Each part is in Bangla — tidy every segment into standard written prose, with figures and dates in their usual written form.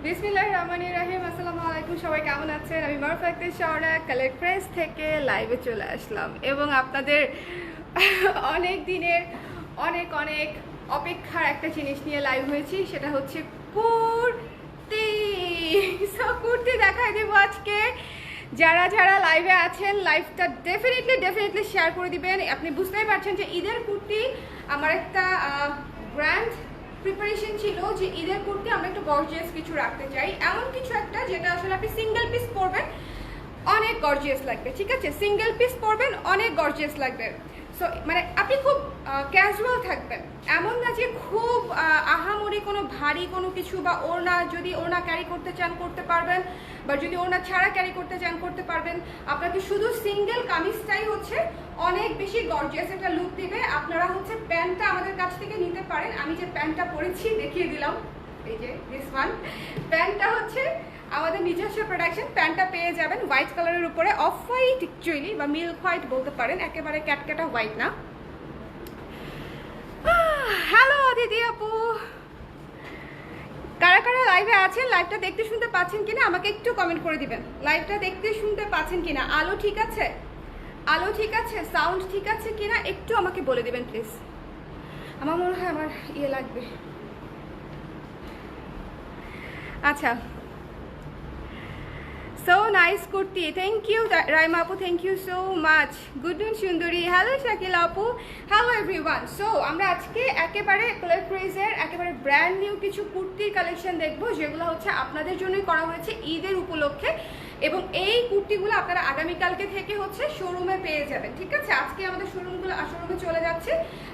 বিসমিল্লাহির রহমানির রহিম। আসসালামু আলাইকুম, সবাই কেমন আছেন? আমি মারুফা আক্তার শাওরা কালেক্ট প্রেস থেকে লাইভে চলে আসলাম এবং আপনাদের অনেক দিনের অনেক অপেক্ষার একটা জিনিস নিয়ে লাইভ হয়েছি, সেটা হচ্ছে কুর্তি। সো কুর্তি দেখাই দেবো আজকে। যারা যারা লাইভে আছেন লাইভটা ডেফিনেটলি শেয়ার করে দিবেন। আপনি বুঝতেই পারছেন যে ঈদের কুর্তি আমার একটা ব্র্যান্ড প্রিপারেশন ছিল যে ঈদের কুর্তি আমরা একটু গর্জিয়াস কিছু রাখতে চাই, এমন কিছু একটা যেটা আসলে আপনি সিঙ্গেল পিস পরবেন অনেক গর্জিয়াস লাগবে। ঠিক আছে, সিঙ্গেল পিস পরবেন অনেক গর্জিয়াস লাগবে। সো মানে আপনি খুব ক্যাজুয়াল থাকবেন, এমন না যে খুব আহামরি কোনো ভারী কোনো কিছু বা ওড়না, যদি ওড়না ক্যারি করতে চান করতে পারবেন, বা যদি ওড়না ছাড়া ক্যারি করতে চান করতে পারবেন। আপনাকে শুধু সিঙ্গেল কামিজটাই হচ্ছে অনেক বেশি গর্জিয়াস একটা লুক দিবে। আপনারা হচ্ছে প্যান্টটা আমাদের কাছ থেকে নিতে পারেন। আমি যে প্যান্টটা পরেছি দেখিয়ে দিলাম, এই যে দিস ওয়ান। প্যান্টটা হচ্ছে আমাদের নিজস্ব প্রোডাকশন। প্যান্টটা পেয়ে যাবেন হোয়াইট কালারের উপরে, অফ হোয়াইট অ্যাকচুয়ালি, বা মিল্ক হোয়াইট বলতে পারেন, একেবারে ক্যাটক্যাটা হোয়াইট না। হ্যালো দিদি আপু, কারা কারা লাইভে আছেন? লাইভটা দেখতে শুনতে পাচ্ছেন কিনা আমাকে একটু কমেন্ট করে দিবেন। লাইভটা দেখতে শুনতে পাচ্ছেন কিনা, আলো ঠিক আছে, আলো ঠিক আছে, সাউন্ড ঠিক আছে কিনা একটু আমাকে বলে দিবেন প্লিজ। আমার মনে হয় আমার ইয়ে লাগবে। আচ্ছা, so nice kurti, thank you Raima apu, thank you so much. Good noon Sundari, hello Shakila apu, hello everyone. So আমরা আজকে একেবারে কালেক্ট প্রেসের একেবারে ব্র্যান্ড নিউ কিছু কুর্তির কালেকশন দেখবো, যেগুলো হচ্ছে আপনাদের জন্যই করা হয়েছে ঈদের উপলক্ষে। এবং এই কুর্তিগুলো আপনারা আগামীকালকে থেকে হচ্ছে শোরুমে পেয়ে যাবেন। ঠিক আছে, আজকে আমাদের শোরুমে চলে যাচ্ছে।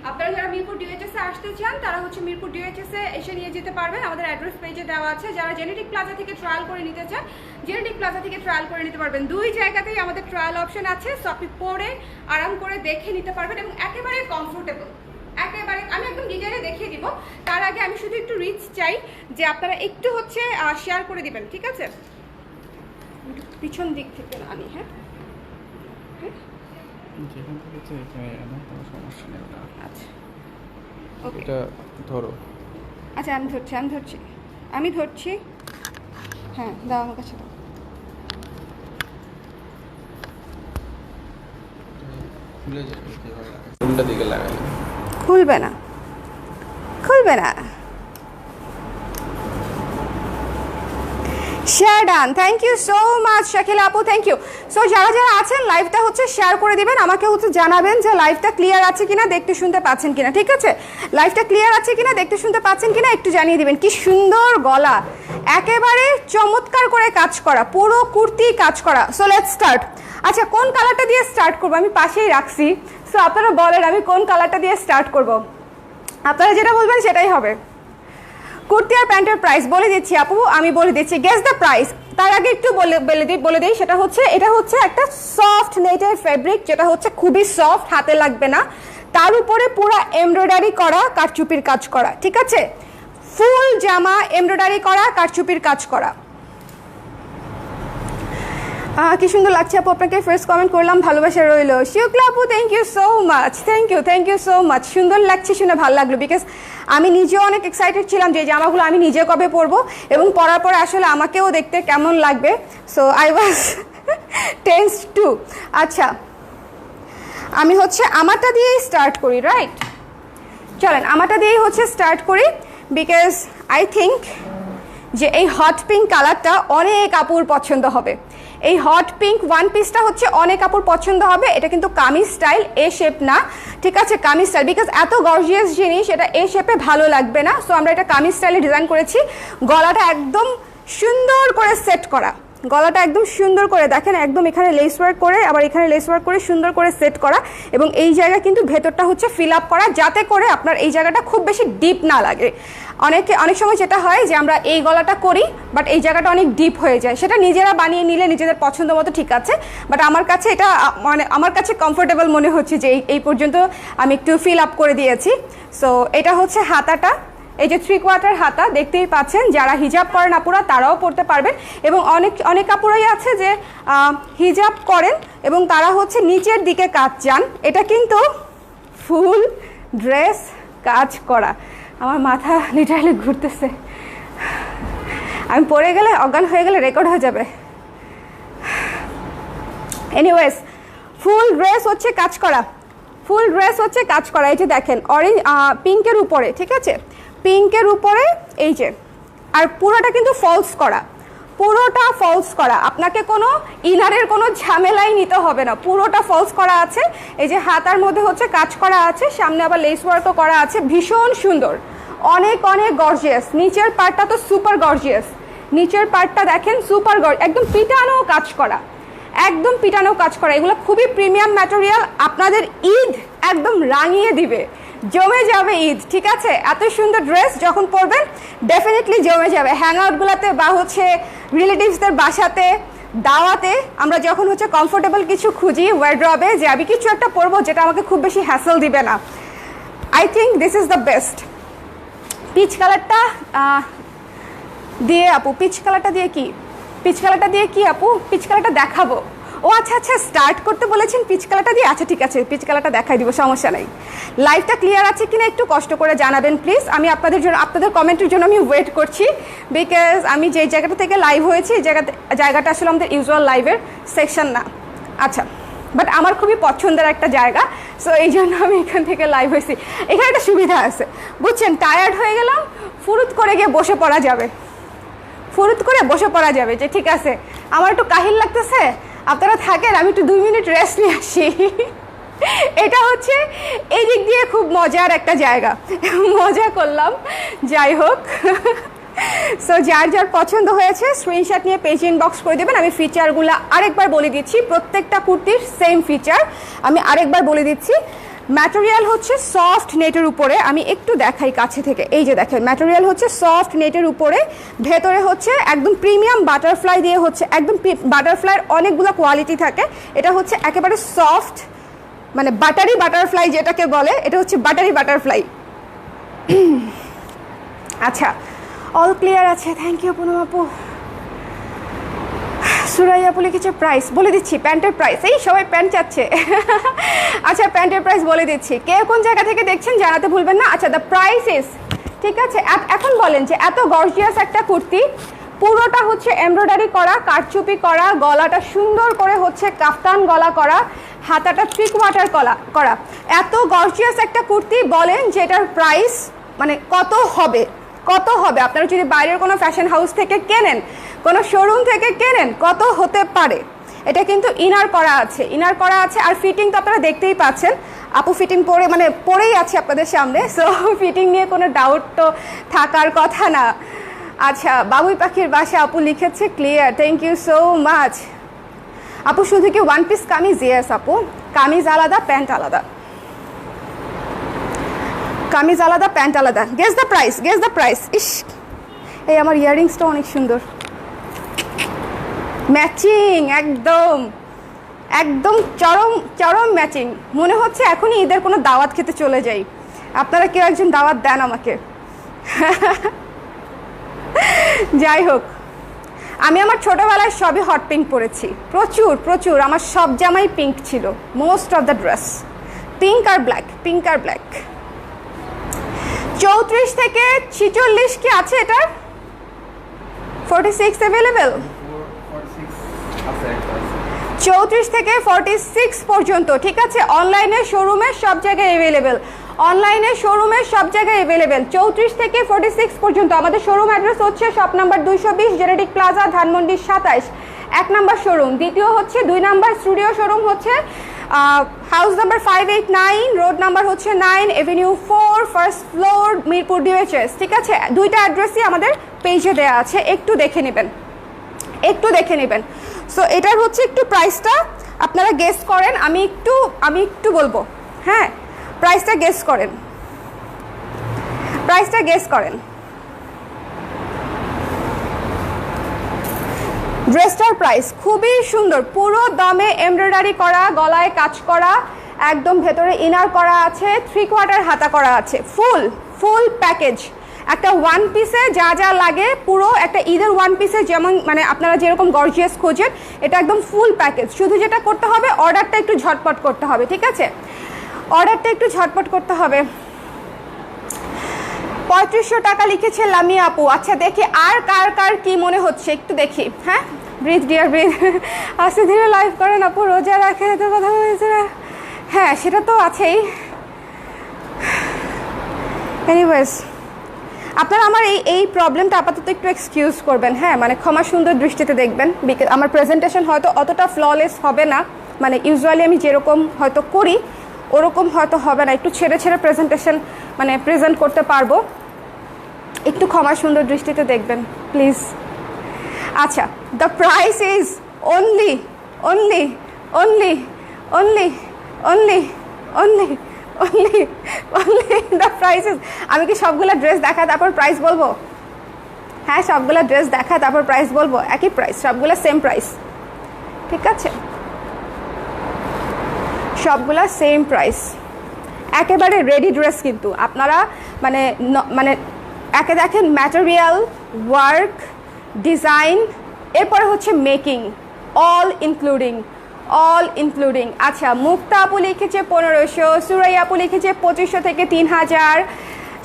আপনারা যারা মিরপুর ডিওএইচএস এ আসতে চান তারা হচ্ছে মিরপুর ডিওএইচএস এ এসে নিয়ে যেতে পারবেন, আমাদের অ্যাড্রেস পেজে দেওয়া আছে। যারা জেনেটিক প্লাজা থেকে ট্রায়াল করে নিতে চান, জেনেটিক প্লাজা থেকে ট্রায়াল করে নিতে পারবেন। দুই জায়গাতেই আমাদের ট্রায়াল অপশন আছে, সো আপনি পরে আরাম করে দেখে নিতে পারবেন এবং একেবারে কমফোর্টেবল। একেবারে আমি একদম ডিটেইলে দেখিয়ে দিব। তার আগে আমি শুধু একটু রিচ চাই যে আপনারা একটু হচ্ছে শেয়ার করে দিবেন। ঠিক আছে, পিছন দিক থেকে আনি। হ্যাঁ, যেখান থেকে চাই আমার কোনো সমস্যা নেই। আচ্ছা ওকে, এটা ধরো। আচ্ছা আমি ধরছি। হ্যাঁ দাও আমার কাছে, দাও। খুলে যাবে, উল্টা দিকে লাগাই। খুলবে না। Share done, thank you so much Shakila আপু, থ্যাংক ইউ। সো যারা যারা আছেন লাইভটা হচ্ছে শেয়ার করে দিবেন, আমাকে হচ্ছে জানাবেন যে লাইভটা ক্লিয়ার আছে কিনা, দেখতে শুনতে পাচ্ছেন কিনা। ঠিক আছে, লাইভটা ক্লিয়ার আছে কিনা, দেখতে শুনতে পাচ্ছেন কিনা একটু জানিয়ে দিবেন। কি সুন্দর গলা, একেবারে চমৎকার করে কাজ করা, পুরো কুর্তি কাজ করা। So let's start. আচ্ছা, কোন কালারটা দিয়ে স্টার্ট করবো? আমি পাশেই রাখছি, সো আপনারা বলেন আমি কোন কালারটা দিয়ে স্টার্ট করব। আপনারা যেটা বলবেন সেটাই হবে। কুর্তি আর প্যান্টের প্রাইস বলে দিচ্ছি আপু, আমি বলে দিচ্ছি, গেস দ্য প্রাইস। তার আগে একটু বলে দিই, সেটা হচ্ছে এটা হচ্ছে একটা সফট নেটের ফেব্রিক, যেটা হচ্ছে খুবই সফট, হাতে লাগবে না। তার উপরে পুরো এমব্রয়ডারি করা, কারচুপির কাজ করা। ঠিক আছে, ফুল জামা এমব্রয়ডারি করা, কারচুপির কাজ করা। কি সুন্দর লাগছে আপু, আপনাকে ফার্স্ট কমেন্ট করলাম, ভালোবাসা রইল। শুক্লা আপু, thank you so much, thank you so much. সুন্দর লাগছে, শুনে ভালো লাগলো, বিকজ আমি নিজেও অনেক এক্সাইটেড ছিলাম যে জামাগুলো আমি নিজে কবে পরবো এবং পরার পরে আসলে আমাকেও দেখতে কেমন লাগবে। So I was tensed too. আচ্ছা, আমি হচ্ছে আমারটা দিয়েই স্টার্ট করি, রাইট? চলেন আমারটা দিয়েই হচ্ছে স্টার্ট করি, বিকজ আই থিঙ্ক যে এই হট পিঙ্ক কালারটা অনেক আপুর পছন্দ হবে। এই হট পিঙ্ক ওয়ান পিসটা হচ্ছে অনেক আপুর পছন্দ হবে। এটা কিন্তু কামিজ স্টাইল, এ শেপ না। ঠিক আছে, কামিজ স্টাইল, বিকজ এত গর্জিয়াস জিনিস এটা এ শেপে ভালো লাগবে না। সো আমরা এটা কামিজ স্টাইলে ডিজাইন করেছি। গলাটা একদম সুন্দর করে সেট করা, গলাটা একদম সুন্দর করে দেখেন, একদম এখানে লেস ওয়ার্ক করে, আবার এখানে লেস ওয়ার্ক করে সুন্দর করে সেট করা। এবং এই জায়গা কিন্তু ভেতরটা হচ্ছে ফিল আপ করা, যাতে করে আপনার এই জায়গাটা খুব বেশি ডিপ না লাগে। অনেক সময় যেটা হয় যে আমরা এই গলাটা করি বাট এই জায়গাটা অনেক ডিপ হয়ে যায়, সেটা নিজেরা বানিয়ে নিলে নিজেদের পছন্দ মতো ঠিক আছে। বাট আমার কাছে এটা মানে আমার কাছে কমফোর্টেবল মনে হচ্ছে যে এই পর্যন্ত আমি একটু ফিল আপ করে দিয়েছি। সো এটা হচ্ছে হাতাটা, এই যে 3/4 হাতা দেখতেই পাচ্ছেন। যারা হিজাব করেন আপুরা তারাও পরতে পারবেন, এবং অনেক আপুরাই আছে যে হিজাব করেন এবং তারা হচ্ছে নিচের দিকে কাজ চান। এটা কিন্তু ফুল ড্রেস কাজ করা। আমার মাথা লিটারালি ঘুরতেছে। আমি পড়ে গেলে অজ্ঞান হয়ে গেলে রেকর্ড হয়ে যাবে। এনিওয়েজ ফুল ড্রেস হচ্ছে কাজ করা, ফুল ড্রেস হচ্ছে কাজ করা। এই যে দেখেন অরেঞ্জ পিঙ্কের উপরে, ঠিক আছে, পিঙ্কের উপরে এই যে, আর পুরোটা কিন্তু ফলস করা, পুরোটা ফলস করা, আপনাকে কোনো ইনারের কোনো ঝামেলাই নিতে হবে না, পুরোটা ফলস করা আছে। এই যে হাতার মধ্যে হচ্ছে কাজ করা আছে, সামনে আবার লেস ওয়ার্কও করা আছে, ভীষণ সুন্দর, অনেক অনেক গর্জিয়াস। নিচের পার্টটা তো সুপার গর্জিয়াস, নিচের পার্টটা দেখেন সুপার একদম পিটানো কাজ করা, একদম পিটানো কাজ করা। এগুলো খুবই প্রিমিয়াম ম্যাটেরিয়াল, আপনাদের ঈদ একদম রাঙিয়ে দিবে, জমে যাবে ঈদ, ঠিক আছে। এত সুন্দর ড্রেস যখন পরবেন ডেফিনেটলি জমে যাবে। হ্যাং আউটগুলোতে বা হচ্ছে রিলেটিভসদের বাসাতে, দাওয়াতে আমরা যখন হচ্ছে কমফোর্টেবল কিছু খুঁজি ওয়ার্ড্রবে, যে আমি কিছু একটা পরবো যেটা আমাকে খুব বেশি হ্যাসেল দিবে না, I think this is the best. Peach কালারটা দিয়ে আপু, পিচ কালারটা দিয়ে কি, পিচ কালারটা দিয়ে কি আপু, পিচ কালারটা দেখাবো। ও আচ্ছা আচ্ছা, স্টার্ট করতে বলেছেন পিচ কালারটা দিয়ে, আচ্ছা ঠিক আছে, পিচ কালারটা দেখাই দিব, সমস্যা নাই। লাইভটা ক্লিয়ার আছে কিনা একটু কষ্ট করে জানাবেন প্লিজ, আমি আপনাদের জন্য, আপনাদের কমেন্টের জন্য আমি ওয়েট করছি, বিকজ আমি যে জায়গাটা থেকে লাইভ হয়েছি এই জায়গাটা আসলে আমাদের ইউজুয়াল লাইভের সেকশন না। আচ্ছা, বাট আমার খুবই পছন্দের একটা জায়গা, সো এই জন্য আমি এখান থেকে লাইভ হয়েছি। এখানে একটা সুবিধা আছে বুঝছেন, টায়ার্ড হয়ে গেলাম, ফুরুত করে গিয়ে বসে পড়া যাবে, ফুরুত করে বসে পড়া যাবে, যে ঠিক আছে আমার একটু কাহিল লাগতেছে, আপনারা থাকেন, আমি একটু 2 মিনিট রেস্ট নিয়ে আসি। এটা হচ্ছে এই দিক দিয়ে খুব মজার একটা জায়গা, মজা করলাম, যাই হোক। সো যার যার পছন্দ হয়েছে স্ক্রিনশট নিয়ে পেজ ইনবক্স করে দেবেন। আমি ফিচারগুলো আরেকবার বলে দিচ্ছি, প্রত্যেকটা কুর্তির সেম ফিচার আমি আরেকবার বলে দিচ্ছি। ম্যাটেরিয়াল হচ্ছে সফট নেটের উপরে, আমি একটু দেখাই কাছে থেকে, এই যে দেখেন ম্যাটেরিয়াল হচ্ছে সফট নেটের উপরে, ভেতরে হচ্ছে একদম প্রিমিয়াম বাটারফ্লাই দিয়ে হচ্ছে, একদম বাটারফ্লাইয়ের অনেকগুলো কোয়ালিটি থাকে, এটা হচ্ছে একেবারে সফট, মানে বাটারি বাটারফ্লাই যেটাকে বলে, এটা হচ্ছে বাটারি বাটারফ্লাই। আচ্ছা, অল ক্লিয়ার আছে, থ্যাংক ইউ পুনম আপু। সুরাইয়া আপু লিখেছে প্রাইস বলে দিচ্ছি, প্যান্টের প্রাইস, এই সবাই প্যান্ট চাচ্ছে। আচ্ছা প্যান্টের প্রাইস বলে দিচ্ছি, কে কোন জায়গা থেকে দেখছেন জানাতে ভুলবেন না। আচ্ছা দ্য প্রাইস ইজ, ঠিক আছে, এখন বলেন যে এত গর্জিয়াস একটা কুর্তি, পুরোটা হচ্ছে এমব্রয়ডারি করা, কারচুপি করা, গলাটা সুন্দর করে হচ্ছে কাফতান গলা করা, হাতাটা 3 কোয়ার্টার করা, এত গর্জিয়াস একটা কুর্তি, বলেন যে এটার প্রাইস মানে কত হবে, কত হবে? আপনারা যদি বাইরের কোনো ফ্যাশন হাউস থেকে কেনেন, কোনো শোরুম থেকে কেনেন, কত হতে পারে? এটা কিন্তু ইনার করা আছে, ইনার করা আছে, আর ফিটিং তো আপনারা দেখতেই পাচ্ছেন, আপু ফিটিং পরে মানে পরেই আছে আপনাদের সামনে, সো ফিটিং নিয়ে কোনো ডাউট তো থাকার কথা না। আচ্ছা, বাবুই পাখির বাসা আপু লিখেছে clear, thank you so much আপু। শুধু কি ওয়ান পিস কামিজ? ইয়েস আপু, কামিজ আলাদা, প্যান্ট আলাদা, কামিজ আলাদা, প্যান্ট আলাদা। Guess the price, guess the price. ইস, এই আমার ইয়াররিংসটা অনেক সুন্দর, ম্যাচিং, একদম একদম চরম চরম ম্যাচিং, মনে হচ্ছে এখনই ঈদের কোনো দাওয়াত খেতে চলে যাই। আপনারা কেউ একজন দাওয়াত দেন আমাকে। যাই হোক, আমি আমার ছোটবেলায় সবই হট পিঙ্ক পরেছি, প্রচুর প্রচুর, আমার সব জামাই পিঙ্ক ছিল, most of the dress pink আর ব্ল্যাক, পিঙ্ক আর ব্ল্যাক। 34 থেকে 46 কি আছে এটার? 46 অ্যাভেলেবেল, 34 থেকে 46 পর্যন্ত, ঠিক আছে। অনলাইনে শোরুমে সব জায়গায় অ্যাভেলেবেল, অনলাইনে শোরুমে সব জায়গায় অ্যাভেলেবেল, 34 থেকে 46 পর্যন্ত। আমাদের শোরুম অ্যাড্রেস হচ্ছে shop number 220 genetic plaza, Dhanmondi 27, 1 number showroom. দ্বিতীয় হচ্ছে 2 নাম্বার স্টুডিও শোরুম হচ্ছে হাউস নাম্বার 589, রোড নাম্বার হচ্ছে 9, Avenue 4, first floor, Mirpur DOHS, ঠিক আছে। দুইটা অ্যাড্রেসই আমাদের পেজে দেওয়া আছে, একটু দেখে নেবেন, একটু দেখে নেবেন। সো এটার হচ্ছে একটু প্রাইসটা আপনারা গেস করেন, আমি একটু বলবো, হ্যাঁ প্রাইসটা গেস করেন, প্রাইসটা গেস করেন। ড্রেসটার প্রাইস খুবই সুন্দর, পুরো দমে এমব্রয়ডারি করা, গলায় কাজ করা, একদম ভেতরে ইনার করা আছে, 3 কোয়ার্টার হাতা করা আছে, ফুল ফুল প্যাকেজ। একটা ওয়ান পিসে যা যা লাগে, পুরো একটা ঈদের ওয়ান পিসে যেমন মানে আপনারা যেরকম গর্জিয়াস খোঁজেন, এটা একদম ফুল প্যাকেজ। শুধু যেটা করতে হবে অর্ডারটা একটু ঝটপট করতে হবে, ঠিক আছে, অর্ডারটা একটু ঝটপট করতে হবে। 3500 টাকা লিখেছে লামিয়া আপু। আচ্ছা দেখি আর কার কার কি মনে হচ্ছে একটু দেখি। হ্যাঁ, ব্রিথ ডিয়ার ব্রিথ। আস্তে ধীরে লাইভ করেন আপু, রোজা রাখে তো কথা বলেছে। হ্যাঁ সেটা তো আছেই। এনিওয়েজ, আপনারা আমার এই প্রবলেমটা আপাতত একটু এক্সকিউজ করবেন। হ্যাঁ, মানে ক্ষমা সুন্দর দৃষ্টিতে দেখবেন। বিকজ আমার প্রেজেন্টেশন হয়তো অতটা ফ্ললেস হবে না, মানে ইউজুয়ালি আমি যেরকম হয়তো করি ওরকম হয়তো হবে না, একটু ছেড়ে ছেড়ে প্রেজেন্টেশন মানে প্রেজেন্ট করতে পারবো। একটু ক্ষমা সুন্দর দৃষ্টিতে দেখবেন প্লিজ। আচ্ছা, the price is only only only only only only only only the price is. আমি কি সবগুলো ড্রেস দেখা তারপর প্রাইস বলবো? হ্যাঁ, সবগুলো ড্রেস দেখা তারপর প্রাইস বলবো? একই প্রাইস, সবগুলো সেম প্রাইস, ঠিক আছে? সবগুলা সেম প্রাইস, একেবারে রেডি ড্রেস। কিন্তু আপনারা মানে মানে একে দেখেন ম্যাটেরিয়াল, ওয়ার্ক, ডিজাইন, এরপরে হচ্ছে মেকিং, অল ইনক্লুডিং। আচ্ছা, মুক্তা আপু লিখেছে 1500, সুরাইয়া আপু লিখেছে 2500 থেকে 3000,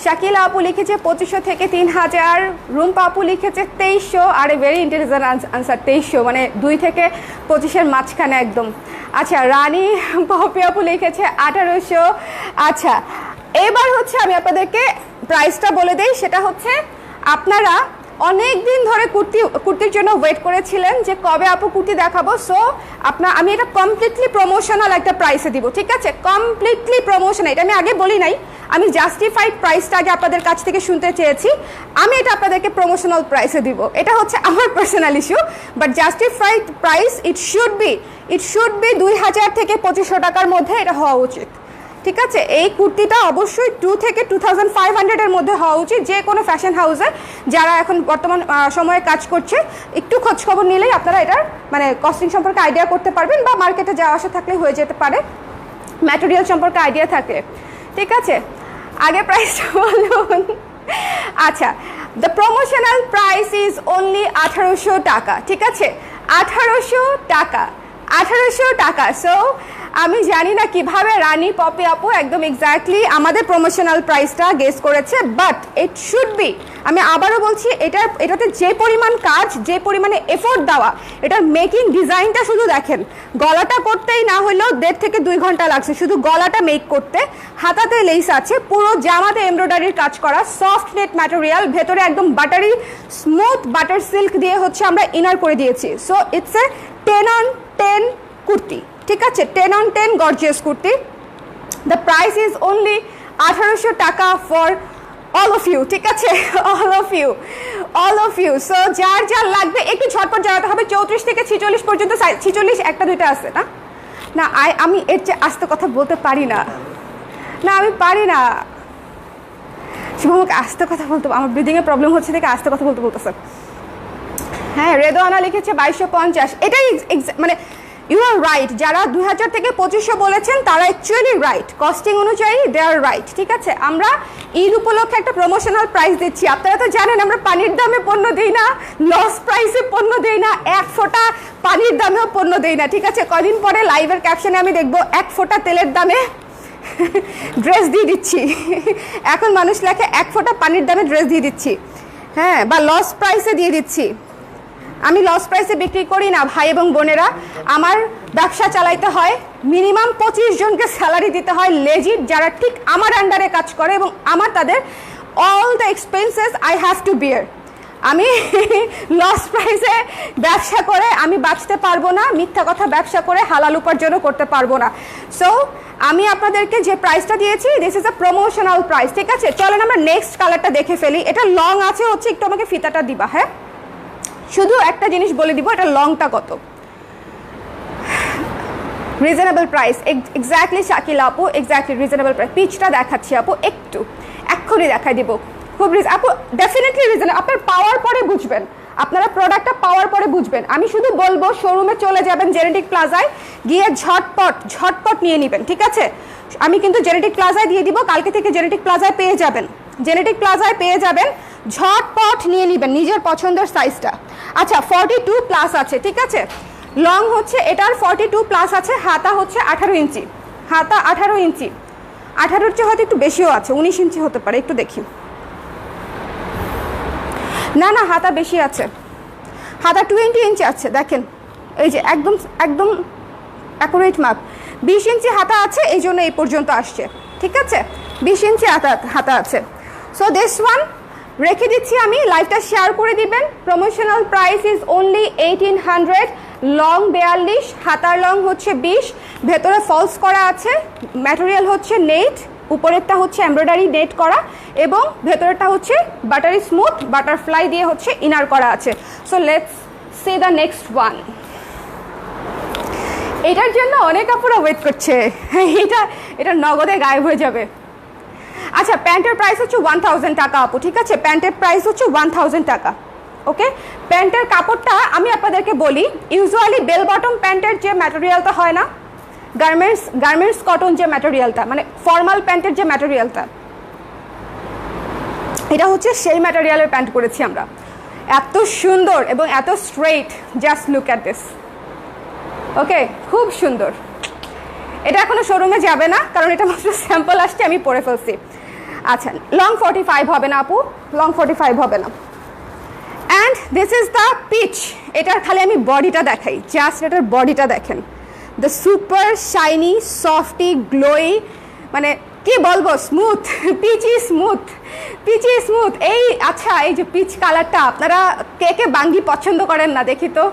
শাকিলা আপু লিখেছে 2500 থেকে 3000, রুম্পা আপু লিখেছে 2300। আরে ভেরি ইন্টেলিজেন্ট আনসার, 2300 মানে 2 থেকে 25-এর মাঝখানে একদম। আচ্ছা, রানী পপি আপু লিখেছে 1800। আচ্ছা, এবার হচ্ছে আমি আপনাদেরকে প্রাইসটা বলে দেই। সেটা হচ্ছে আপনারা অনেক দিন ধরে কুর্তির জন্য ওয়েট করেছিলেন যে কবে আপু কুর্তি দেখাবো। সো আমি এটা কমপ্লিটলি প্রমোশনাল একটা প্রাইসে দিব, ঠিক আছে? কমপ্লিটলি প্রমোশনাল, এটা আমি আগে বলি নাই। আমি জাস্টিফাইড প্রাইসটা আগে আপনাদের কাছ থেকে শুনতে চেয়েছি। আমি এটা আপনাদেরকে প্রমোশনাল প্রাইসে দিব। এটা হচ্ছে আমার personal issue, but justified price it should be 2000 থেকে 2500 টাকার মধ্যে এটা হওয়া উচিত, ঠিক আছে? এই কুর্তিটা অবশ্যই 2 থেকে 2500-এর মধ্যে হওয়া উচিত। যে কোনো ফ্যাশন হাউসে যারা এখন বর্তমান সময়ে কাজ করছে, একটু খোঁজ খবর নিলেই আপনারা এটার মানে কস্টিং সম্পর্কে আইডিয়া করতে পারবেন, বা মার্কেটে যাওয়া আসা থাকলে হয়ে যেতে পারে, ম্যাটেরিয়াল সম্পর্কে আইডিয়া থাকলে, ঠিক আছে? আগে প্রাইসটা বলুন। আচ্ছা, the promotional price is only 1800 টাকা, ঠিক আছে? 1800 টাকা। সো আমি জানি না কিভাবে রানী পপি আপু একদম এক্স্যাক্টলি আমাদের প্রমোশনাল প্রাইসটা গেস করেছে, বাট ইট শুড বি। আমি আবারও বলছি, এটাতে যে পরিমাণ কাজ, যে পরিমাণে এফোর্ট দেওয়া, এটার মেকিং ডিজাইনটা শুধু দেখেন। গলাটা করতেই না হলেও 1.5 থেকে 2 ঘন্টা লাগছে শুধু গলাটা মেক করতে। হাতাতে লেস আছে, পুরো জামাতে এমব্রয়ডারির কাজ করা, সফট নেট ম্যাটেরিয়াল, ভেতরে একদম বাটারি স্মুথ বাটার সিল্ক দিয়ে হচ্ছে আমরা ইনার করে দিয়েছি। So it's a 10 on 10 kurti, ঠিক আছে? 10 on 10 gorgeous kurti. The price is only 1800 টাকা ফর অল অফ ইউ, ঠিক আছে? All of you. সো যার যার লাগবে একটু ঝটপট জানাতে হবে। 34 থেকে 46 পর্যন্ত, 46 একটা দুইটা আছে না? না, আমি এর চেয়ে আস্তে কথা বলতে পারি না, আমি পারি না। শুভমকে আস্তে কথা বলতে, আমার ব্রিদিংয়ের প্রবলেম হচ্ছে থেকে আস্তে কথা বলতেছে। হ্যাঁ, রেদোয়ানা লিখেছে 2250। এটাই মানে ইউ আর রাইট। যারা 2000 থেকে 2500 বলেছেন তারা অ্যাকচুয়ালি রাইট, কস্টিং অনুযায়ী দে আর রাইট, ঠিক আছে? আমরা ঈদ উপলক্ষে একটা প্রমোশনাল প্রাইস দিচ্ছি। আপনারা তো জানেন আমরা পানির দামে পণ্য দিই না, লস প্রাইসে পণ্য দিই না, 1 ফোঁটা পানির দামেও পণ্য দিই না, ঠিক আছে? কদিন পরে লাইভের ক্যাপশনে আমি দেখবো 1 ফোঁটা তেলের দামে ড্রেস দিয়ে দিচ্ছি। এখন মানুষ লেখে 1 ফোঁটা পানির দামে ড্রেস দিয়ে দিচ্ছি, হ্যাঁ, বা লস প্রাইসে দিয়ে দিচ্ছি। আমি লস প্রাইসে বিক্রি করি না ভাই এবং বোনেরা। আমার ব্যবসা চালাইতে হয়, মিনিমাম 25 জনকে স্যালারি দিতে হয় লেজিট, যারা ঠিক আমার আন্ডারে কাজ করে, এবং আমার তাদের all the expenses I have to bear. আমি লস প্রাইসে ব্যবসা করে আমি বাঁচতে পারবো না, মিথ্যা কথা ব্যবসা করে হালাল উপার্জনও করতে পারবো না। সো আমি আপনাদেরকে যে প্রাইসটা দিয়েছি, this is a promotional price, ঠিক আছে? চলেন আমরা নেক্সট কালারটা দেখে ফেলি। এটা লং আছে হচ্ছে, একটু আমাকে ফিতাটা দিবা। হ্যাঁ, শুধু একটা জিনিস বলে দিব, এটা লংটা কত। রিজনেবল প্রাইস, এক্স্যাক্টলি শাকিলা আপু, এক্স্যাক্টলি রিজনেবল প্রাইস। পিচটা দেখাচ্ছি আপু, একটু এক্ষুনি দেখাই দিব। খুব আপু ডেফিনেটলি রিজনেবল। আপনার পাওয়ার পরে বুঝবেন, আপনারা প্রোডাক্টটা পাওয়ার পরে বুঝবেন। আমি শুধু বলবো শোরুমে চলে যাবেন জেনেটিক প্লাজায়, গিয়ে ঝটপট নিয়ে নেবেন, ঠিক আছে? আমি কিন্তু জেনেটিক প্লাজায় দিয়ে দিব, কালকে থেকে জেনেটিক প্লাজায় পেয়ে যাবেন, ঝটপট নিয়ে নেবেন নিজের পছন্দের সাইজটা। আচ্ছা, 42+ আছে, ঠিক আছে? লং হচ্ছে এটার 42+ আছে, হাতা হচ্ছে 18 ইঞ্চি, হাতা 18 ইঞ্চি, 18-র চেয়ে হয়তো একটু বেশিও আছে, 19 ইঞ্চি হতে পারে, একটু দেখি। না না, হাতা বেশি আছে, হাতা 20 ইঞ্চি আছে। দেখেন এই যে একদম একদম অ্যাকুরেট মাপ, 20 ইঞ্চি হাতা আছে, এই জন্য এই পর্যন্ত আসছে। ঠিক আছে, 20 ইঞ্চি হাতা আছে। সো দিস ওয়ান রেখে দিচ্ছি আমি, লাইভটা শেয়ার করে দিবেন। Promotional price is only 1800। Long 42, হাতার লং হচ্ছে 20, ভেতরে ফলস করা আছে, ম্যাটেরিয়াল হচ্ছে নেট, উপরেরটা হচ্ছে এমব্রয়ডারি নেট করা এবং ভেতরেরটা হচ্ছে বাটারি স্মুথ বাটারফ্লাই দিয়ে হচ্ছে ইনার করা আছে। So let's see the next one. এটার জন্য অনেক আপুরা ওয়েট করছে, এটা নগদে গায়েব হয়ে যাবে। আচ্ছা, প্যান্টের প্রাইস হচ্ছে 1000 টাকা আপু। ঠিক আছে, প্যান্টের প্রাইস হচ্ছে 1000 টাকা। ওকে, প্যান্টের কাপড়টা আমি আপনাদেরকে বলি, ইউজুয়ালি বেল বটম প্যান্টের যে ম্যাটেরিয়ালটা হয় না, গার্মেন্টস কটন যে ম্যাটেরিয়ালটা, মানে ফর্মাল প্যান্টের যে ম্যাটেরিয়ালটা, এটা হচ্ছে সেই ম্যাটেরিয়ালের প্যান্ট করেছি আমরা। এত সুন্দর এবং এত straight, just look at this. Okay, খুব সুন্দর। এটা এখনো শোরুমে যাবে না, কারণ এটা মাত্র স্যাম্পল আসছে, আমি পরে ফেলছি। আচ্ছা, লং 45 হবে না আপু, লং 45 হবে না। And this is the peach. এটার খালি আমি বডিটা দেখাই, জাস্ট এটার বডিটা দেখেন, the super shiny softy glowy, মানে কি বলবো, smooth, peachy smooth, peachy smooth. এই আচ্ছা, এই যে পিচ কালারটা, আপনারা কে কে বাঙ্গি পছন্দ করেন না দেখি তো?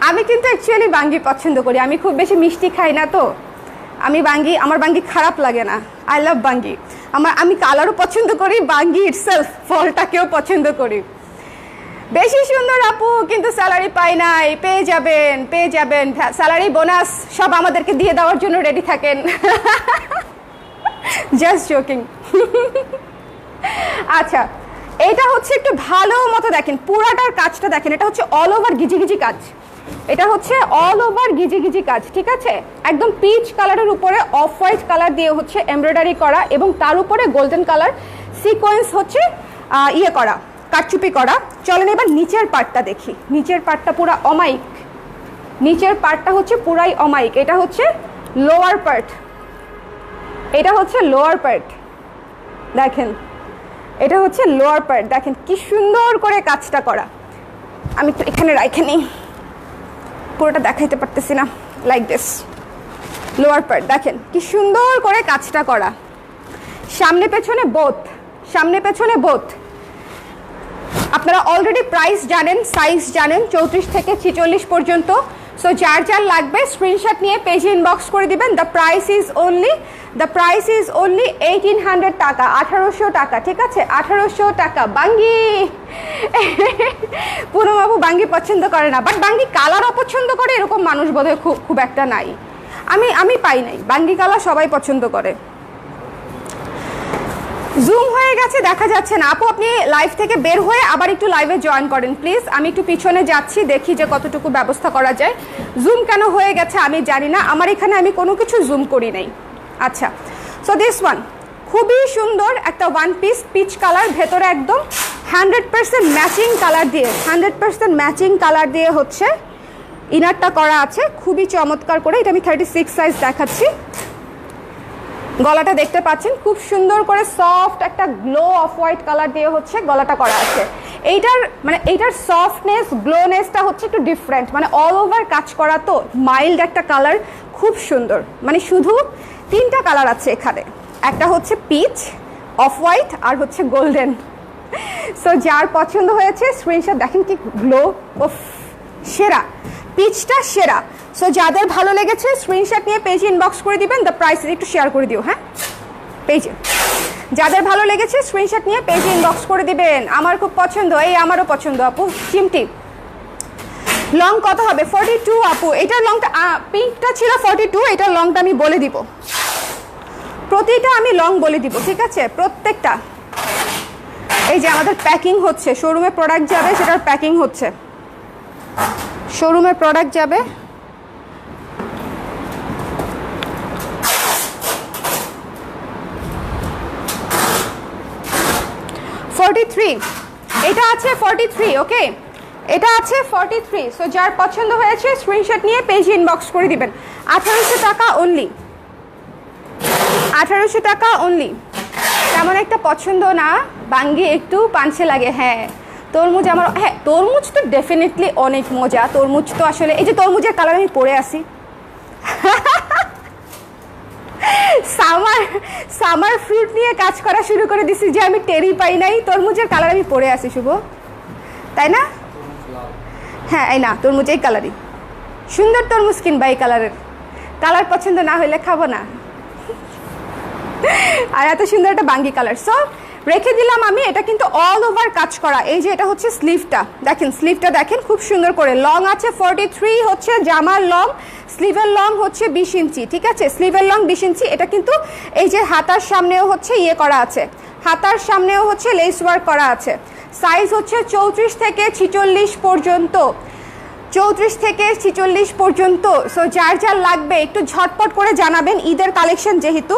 আমি কিন্তু অ্যাকচুয়ালি বাঙ্গি পছন্দ করি, আমি খুব বেশি মিষ্টি খাই না, তো আমার বাঙ্গি খারাপ লাগে না। আই লাভ বাঙ্গি। আমি কালারও পছন্দ করি, বাঙ্গি ইটসেলফ ফলটাকেও পছন্দ করি। বেশি সুন্দর আপু, কিন্তু স্যালারি পাই নাই। পেয়ে যাবেন, স্যালারি বোনাস সব আমাদেরকে দিয়ে দেওয়ার জন্য রেডি থাকেন। Just joking. আচ্ছা, এটা হচ্ছে একটু ভালো মতো দেখেন, পুরাটার কাজটা দেখেন, এটা হচ্ছে অল ওভার গিজিগিজি কাজ, এটা হচ্ছে অল ওভার গিজিগিজি কাজ। ঠিক আছে, একদম পিচ কালারের উপরে অফ হোয়াইট কালার দিয়ে হচ্ছে এমব্রয়ডারি করা এবং তার উপরে গোল্ডেন কালার সিকোয়েন্স হচ্ছে ইয়ে করা, কারচুপি করা। চলেন এবার নিচের পার্টটা দেখি। নিচের পার্টটা পুরো অমাইক, নিচের পার্টটা হচ্ছে পুরাই অমাইক। এটা হচ্ছে লোয়ার পার্ট, এটা হচ্ছে লোয়ার পার্ট, দেখেন এটা হচ্ছে লোয়ার পার্ট। দেখেন কি সুন্দর করে কাজটা করা। আমি তো এখানে রাখে নিই, পুরোটা দেখাইতে পারতেছি না। লাইক দিস লোয়ার পার্ট, দেখেন কি সুন্দর করে কাজটা করা, সামনে পেছনে বোথ। আপনারা অলরেডি প্রাইস জানেন, সাইজ জানেন, 34 থেকে 46 পর্যন্ত। সো যার লাগবে স্ক্রিনশট নিয়ে পেজে ইনবক্স করে দিবেন। দ্য প্রাইস ইজ অনলি 1800 টাকা, 1800 টাকা। ঠিক আছে, 1800 টাকা। বাঙ্গি পুরো বাবু বাঙ্গি পছন্দ করে না, বাট বাঙ্গি কালার অপছন্দ করে এরকম মানুষ বোধহয় খুব একটা নাই, আমি পাই নাই। বাঙ্গি কালার সবাই পছন্দ করে। জুম হয়ে গেছে, দেখা যাচ্ছে না আপু, আপনি লাইভ থেকে বের হয়ে আবার একটু লাইভে জয়েন করেন প্লিজ। আমি একটু পিছনে যাচ্ছি, দেখি যে কতটুকু ব্যবস্থা করা যায়। জুম কেন হয়ে গেছে আমি জানি না, আমার এখানে আমি কোনো কিছু জুম করি নাই। আচ্ছা, সো দিস ওয়ান খুবই সুন্দর একটা ওয়ান পিস, পিচ কালার, ভেতরে একদম 100% ম্যাচিং কালার দিয়ে হচ্ছে ইনারটা করা আছে, খুবই চমৎকার করে। এটা আমি 36 সাইজ দেখাচ্ছি। গলাটা দেখতে পাচ্ছেন, খুব সুন্দর করে সফট একটা গ্লো অফ হোয়াইট কালার দিয়ে হচ্ছে গলাটা করা আছে। এইটার সফটনেস, গ্লোনেসটা হচ্ছে একটু ডিফারেন্ট, মানে অল ওভার কাজ করা, তো মাইল্ড একটা কালার, খুব সুন্দর। মানে শুধু 3টা কালার আছে এখানে, একটা হচ্ছে পিচ, অফ হোয়াইট আর হচ্ছে গোল্ডেন। সো যার পছন্দ হয়েছে স্ক্রিনশট দেখেন, কি গ্লো, ওফ সেরা, পিচটা সেরা। সো যাদের ভালো লেগেছে স্ক্রিনশট নিয়ে পেজে ইনবক্স করে দিবেন। দ্য প্রাইস একটু শেয়ার করে দিও, হ্যাঁ পেজে। যাদের ভালো লেগেছে স্ক্রিনশট নিয়ে পেজে ইনবক্স করে দিবেন। আমার খুব পছন্দ, এই আমারও পছন্দ আপু, চিমটি। লং কত হবে? 42 আপু। এটার লংটা, পিঙ্কটা ছিল 42, এটার লংটা আমি বলে দিব, প্রতিটা আমি লং বলে দিব। ঠিক আছে, প্রত্যেকটা। এই যে আমাদের প্যাকিং হচ্ছে, শোরুমে প্রোডাক্ট যাবে, সেটার প্যাকিং হচ্ছে, শোরুমে প্রোডাক্ট যাবে। এটা আছে 43, ওকে, এটা আছে 43। সো যার পছন্দ হয়েছে স্ক্রিনশট নিয়ে পেজে ইনবক্স করে দিবেন। 1800 টাকা অনলি, 1800 টাকা অনলি। তেমন একটা পছন্দ না, বাঙ্গি একটু পাঞ্চে লাগে, হ্যাঁ তরমুজ আমার, হ্যাঁ তরমুজ তো ডেফিনেটলি অনেক মজা। তরমুজ তো আসলে, এই যে তরমুজের কালার আমি পরে আসি, সামার ফ্রুট নিয়ে কাজ করা শুরু করে দিছি যে আমি টেরি পাই নাই। তরমুজের কালার আমি পরে আসি শুভ, তাই না? হ্যাঁ এই না, তরমুজ এই কালারই সুন্দর। তরমুজ কিনবা এই কালারের, কালার পছন্দ না হইলে খাবো না। আর এত সুন্দর একটা বাঙ্গি কালার। সো রেখে দিলাম আমি। এটা কিন্তু অল ওভার কাজ করা। এই যে এটা হচ্ছে স্লিভটা, দেখেন স্লিভটা দেখেন খুব সুন্দর করে লং আছে 43 হচ্ছে জামার লং, স্লিভের লং হচ্ছে 20 ইঞ্চি, ঠিক আছে? স্লিভের লং 20 ইঞ্চি। এটা কিন্তু এই যে হাতার সামনেও হচ্ছে ইয়ে করা আছে, হাতার সামনেও হচ্ছে লেস ওয়ার্ক করা আছে। সাইজ হচ্ছে 34 থেকে 46 পর্যন্ত, 34 থেকে 46 পর্যন্ত। সো যার যার লাগবে একটু ঝটপট করে জানাবেন। ঈদের কালেকশন যেহেতু,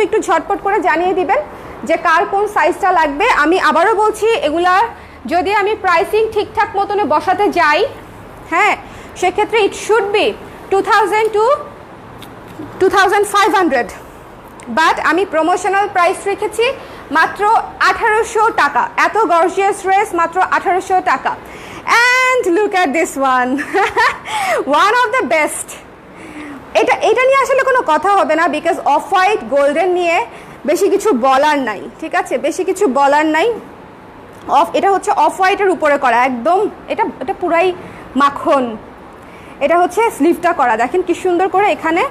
একটু ঝটপট করে জানিয়ে দিবেন যে কার কোন সাইজটা লাগবে। আমি আবারও বলছি, এগুলা যদি আমি প্রাইসিং ঠিকঠাক মতনে বসাতে যাই, হ্যাঁ, সেক্ষেত্রে it should be 2000 to 2500, but আমি প্রমোশনাল প্রাইস রেখেছি মাত্র 1800 টাকা। এত গর্জিয়াস ড্রেস মাত্র 1800 টাকা। And look at this one, one of the best. এটা নিয়ে আসলে কোনো কথা হবে না, বিকজ অফ হোয়াইট গোল্ডেন নিয়ে বেশি কিছু বলার নাই, ঠিক আছে? বেশি কিছু বলার নাই। এটা হচ্ছে অফ হোয়াইটের উপরে করা একদম, এটা পুরাই মাখন। এটা হচ্ছে স্লিভটা করা, দেখেন কি সুন্দর করে এখানে।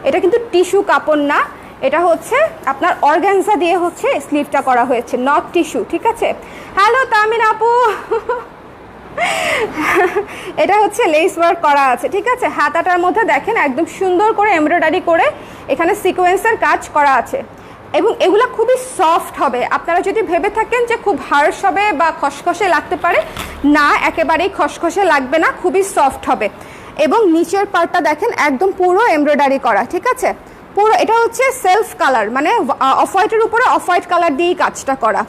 এটা কিন্তু টিস্যু কাপড় না, এটা হচ্ছে আপনার অর্গানজা দিয়ে হচ্ছে স্লিভটা করা হয়েছে, নট টিস্যু, ঠিক আছে? হ্যালো তামিন আপু, এটা হচ্ছে লেস ওয়ার্ক করা আছে, ঠিক আছে? হাতাটার মধ্যে দেখেন একদম সুন্দর করে এমব্রয়ডারি করে এখানে সিকোয়েন্সের কাজ করা আছে, এবং এগুলো খুবই সফট হবে। আপনারা যদি ভেবে থাকেন যে খুব হার্শ হবে বা খসখসে লাগতে পারে, না, একেবারেই খসখসে লাগবে না, খুবই সফট হবে। এবং নিচের পার্টটা দেখেন একদম পুরো এমব্রয়ডারি করা, ঠিক আছে? পুরো এটা হচ্ছে সেলফ কালার, মানে অফ হোয়াইটের উপরে অফ হোয়াইট কালার দিয়েই কাজটা করা,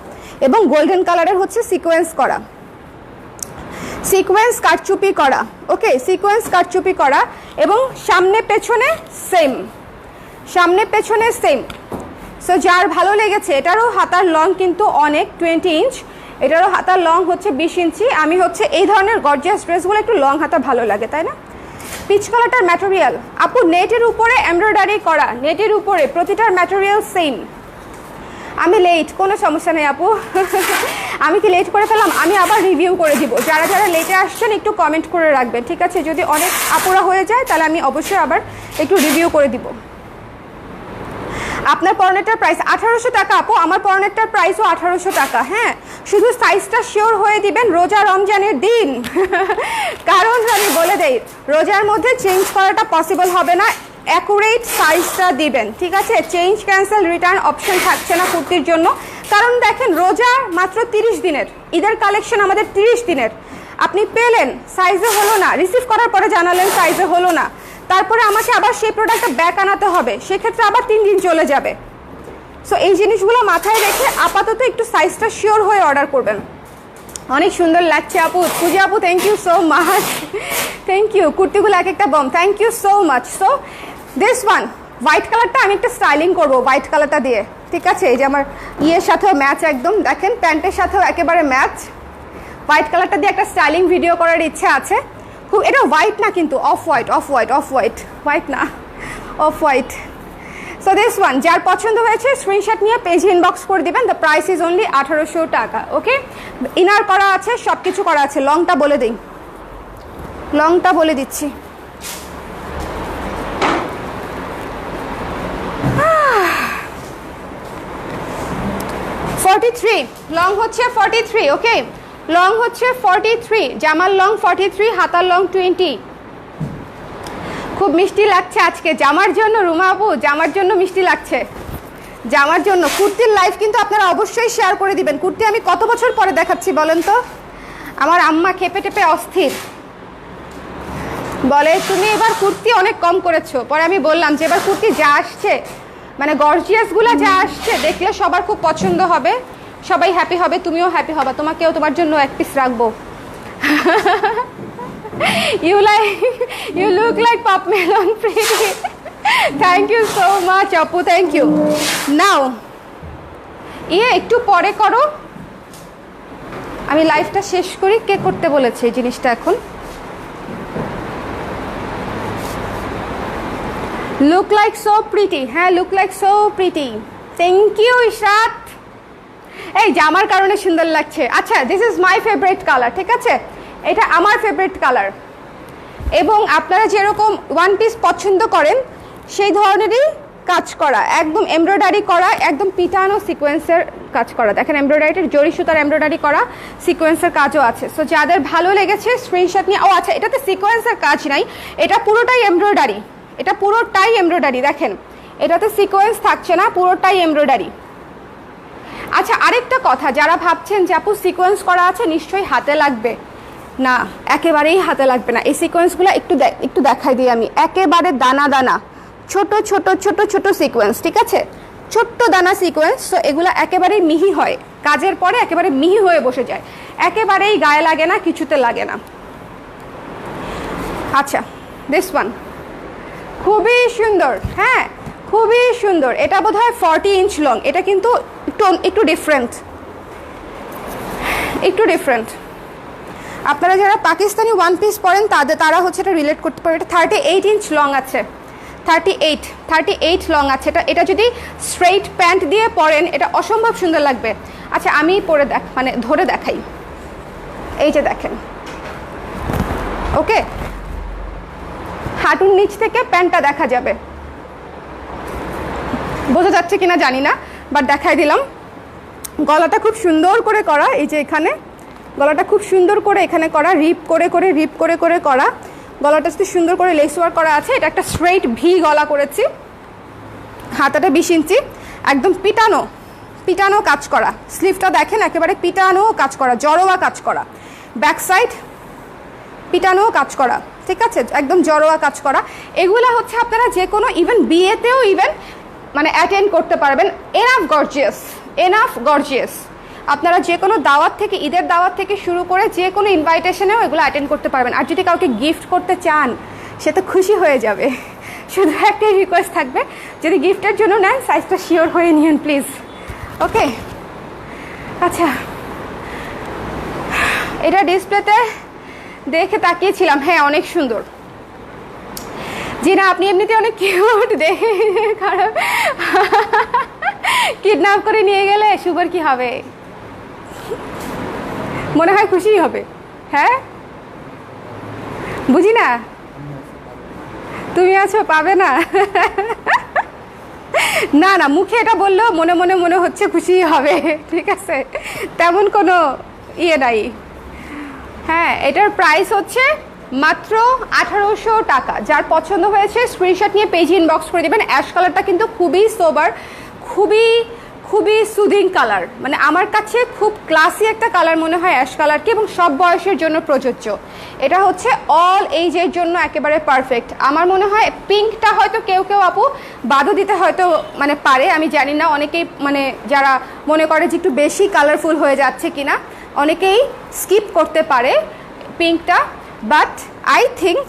এবং গোল্ডেন কালারের হচ্ছে সিকোয়েন্স করা, সিকোয়েন্স কারচুপি করা, ওকে, সিকোয়েন্স কারচুপি করা। এবং সামনে পেছনে সেম, সামনে পেছনে সেম। সো যার ভালো লেগেছে, এটারও হাতার লং কিন্তু অনেক 20 ইঞ্চ, এটারও হাতার লং হচ্ছে 20 ইঞ্চি। আমি হচ্ছে এই ধরনের গর্জিয়াস ড্রেসগুলো একটু লং হাতা ভালো লাগে, তাই না? পিচ কালারটার ম্যাটেরিয়াল আপু নেটের উপরে এমব্রয়ডারি করা, নেটের উপরে প্রতিটার ম্যাটেরিয়াল সেম। আমি লেট, কোনো সমস্যা নেই আপু। আমি কি লেট করে ফেলাম? আমি আবার রিভিউ করে দিব। যারা যারা লেটে আসছেন একটু কমেন্ট করে রাখবেন, ঠিক আছে? যদি অনেক আপুরা হয়ে যায় তাহলে আমি অবশ্যই আবার একটু রিভিউ করে দিব। আপনার পরনেরটার প্রাইস 1800 টাকা আপু, আমার পরনেরটার প্রাইসও 1800 টাকা। হ্যাঁ, শুধু সাইজটা শিওর হয়ে দিবেন রোজা রমজানের দিন। কারণ আমি বলে দেই, রোজার মধ্যে চেঞ্জ করাটা পসিবল হবে না, অ্যাকুরেট সাইজটা দিবেন, ঠিক আছে? চেঞ্জ ক্যান্সেল রিটার্ন অপশন থাকছে না কুর্তির জন্য। কারণ দেখেন, রোজা মাত্র 30 দিনের, ঈদের কালেকশন আমাদের 30 দিনের। আপনি পেলেন, সাইজে হলো না, রিসিভ করার পরে জানালেন সাইজে হলো না, তারপরে আমাকে আবার সেই প্রোডাক্টটা ব্যাক আনাতে হবে, সেক্ষেত্রে আবার 3 দিন চলে যাবে। সো এই জিনিসগুলো মাথায় রেখে আপাতত একটু সাইজটা শিওর হয়ে অর্ডার করবেন। অনেক সুন্দর লাগছে আপু, পূজা আপু thank you so much, thank you. কুর্তিগুলো এক একটা bomb, thank you so much. So this one white কালারটা আমি একটা স্টাইলিং করবো হোয়াইট কালারটা দিয়ে, ঠিক আছে? এই যে আমার ইয়ের সাথেও ম্যাচ, একদম দেখেন প্যান্টের সাথেও একেবারে ম্যাচ। হোয়াইট কালারটা দিয়ে একটা স্টাইলিং ভিডিও করার ইচ্ছা আছে খুব। এটা হোয়াইট না কিন্তু off white, off white, off white, white না, off white. So this one যার পছন্দ হয়েছে স্ক্রিনশট নিয়ে পেজে ইনবক্স করে দিবেন। দ্য প্রাইস ইজ অনলি 1800 টাকা, ওকে? ইনার করা আছে, সব কিছু করা আছে। লংটা বলে দিই, লংটা বলে দিচ্ছি। লং হচ্ছে 43, ওকে? লং হচ্ছে 43, জামার লং 43, হাতার লং 20। খুব মিষ্টি লাগছে আজকে জামার জন্য রুমা আপু, জামার জন্য মিষ্টি লাগছে, জামার জন্য। কুর্তির লাইভ কিন্তু আপনারা অবশ্যই শেয়ার করে দিবেন। কুর্তি আমি কত বছর পরে দেখাচ্ছি বলেন তো? আমার আম্মা খেপে টেপে অস্থির, বলে তুমি এবার কুর্তি অনেক কম করেছো। পরে আমি বললাম যে এবার কুর্তি যা আসছে, মানে গর্জিয়াসগুলো যা আসছে, দেখলে সবার খুব পছন্দ হবে, সবাই হ্যাপি হবে, তুমিও হ্যাপি হবে, তোমাকেও তোমার জন্য এক পিস রাখবো। You look like pop melon pretty. Thank you so much আপু, thank you. Now একটু পরে করো, আমি লাইভটা শেষ করি, কে করতে বলেছে এই জিনিসটা এখন? লুক লাইক সো প্রিটি, হ্যাঁ look like so pretty, thank you Ishrat. এই জামার কারণে সুন্দর লাগছে। আচ্ছা, this is my favourite colour, ঠিক আছে, এটা আমার ফেভারিট কালার। এবং আপনারা যেরকম ওয়ান পিস পছন্দ করেন সেই ধরনেরই কাজ করা, একদম এমব্রয়ডারি করা, একদম পিটানো সিকোয়েন্সের কাজ করা। দেখেন এমব্রয়ডারিটার জরি সুতার এমব্রয়ডারি করা, সিকোয়েন্সের কাজও আছে। সো যাদের ভালো লেগেছে স্ক্রিনশট নিয়ে। ও আচ্ছা, এটাতে সিকোয়েন্সের কাজ নাই, এটা পুরোটাই এমব্রয়ডারি, এটা পুরোটাই এমব্রয়ডারি। দেখেন এটাতে সিকোয়েন্স থাকছে না, পুরোটাই এমব্রয়ডারি। আচ্ছা, আরেকটা কথা, যারা ভাবছেন যে আপু সিকোয়েন্স করা আছে নিশ্চয়ই হাতে লাগবে, না একেবারেই হাতে লাগবে না। এই সিকোয়েন্সগুলো একটু দেখাই দিই আমি। একেবারে দানা দানা ছোট ছোট ছোট ছোট সিকোয়েন্স, ঠিক আছে, ছোট্ট দানা সিকোয়েন্স। তো এগুলো একেবারেই মিহি হয়, কাজের পরে একেবারে মিহি হয়ে বসে যায়, একেবারেই গায়ে লাগে না, কিছুতে লাগে না। আচ্ছা, দিস ওয়ান খুবই সুন্দর, হ্যাঁ খুবই সুন্দর। এটা বোধহয় 40 ইঞ্চ লং। এটা কিন্তু একটু ডিফারেন্ট। আপনারা যারা পাকিস্তানি ওয়ান পিস পরেন তারা হচ্ছে এটা রিলেট করতে পারবে। এটা 38 ইঞ্চ লং আছে, 38 লং আছে। এটা যদি স্ট্রেইট প্যান্ট দিয়ে পরেন এটা অসম্ভব সুন্দর লাগবে। আচ্ছা, আমি পরে ধরে দেখাই। এই যে দেখেন, ওকে, হাঁটুর নিচ থেকে প্যান্টটা দেখা যাবে, বোঝা যাচ্ছে কিনা জানি না, বাট দেখাই দিলাম। গলাটা খুব সুন্দর করে করা, এই যে এখানে গলাটা খুব সুন্দর করে এখানে করা, রিপ করে করা। গলাটা যদি সুন্দর করে লেস ওয়ার্ক করা আছে। এটা একটা স্ট্রেইট ভি গলা করেছি। হাতাটা 20 ইঞ্চি, একদম পিটানো কাজ করা। স্লিভটা দেখেন একেবারে পিটানো কাজ করা, জড়োয়া কাজ করা। ব্যাক সাইড পিটানো কাজ করা, ঠিক আছে, একদম জড়োয়া কাজ করা। এগুলা হচ্ছে আপনারা যে কোনো ইভেন বিয়েতেও অ্যাটেন্ড করতে পারবেন। Enough gorgeous. আপনারা যে কোনো দাওয়াত থেকে, ঈদের দাওয়াত থেকে শুরু করে যে কোনো ইনভাইটেশনেও এগুলো অ্যাটেন্ড করতে পারবেন। আর যদি কাউকে গিফট করতে চান সে তো খুশি হয়ে যাবে। শুধু একটাই রিকোয়েস্ট থাকবে, যদি গিফটের জন্য নেন সাইজটা শিওর হয়ে নিন প্লিজ, ওকে। আচ্ছা, এটা ডিসপ্লেতে দেখে তাকিয়েছিলাম, হ্যাঁ অনেক সুন্দর। জি না, আপনি এমনিতে অনেক কিউট, দেখে খারাপ। কিডন্যাপ করে নিয়ে গেলে শুভর কি হবে? মনে হয় খুশি হবে, হ্যাঁ বুঝি না, তুমি আছো পাবে না। না না, মুখে এটা বললেও মনে হচ্ছে খুশি হবে, ঠিক আছে, তেমন কোনো ইয়ে নাই। হ্যাঁ, এটার প্রাইস হচ্ছে মাত্র 1800 টাকা। যার পছন্দ হয়েছে স্ক্রিনশট নিয়ে পেজে ইনবক্স করে দেবেন। অ্যাশ কালারটা কিন্তু খুবই সোবার, খুবই সুদিং কালার, আমার কাছে খুব ক্লাসি একটা কালার মনে হয় অ্যাশ কালারকে, এবং সব বয়সের জন্য প্রযোজ্য। এটা হচ্ছে অল এইজের জন্য একেবারে পারফেক্ট। আমার মনে হয় পিঙ্কটা হয়তো কেউ আপু বাদও দিতে হয়তো পারে, আমি জানি না। অনেকেই যারা মনে করে যে একটু বেশি কালারফুল হয়ে যাচ্ছে কিনা, অনেকেই স্কিপ করতে পারে পিঙ্কটা। বাট আই থিঙ্ক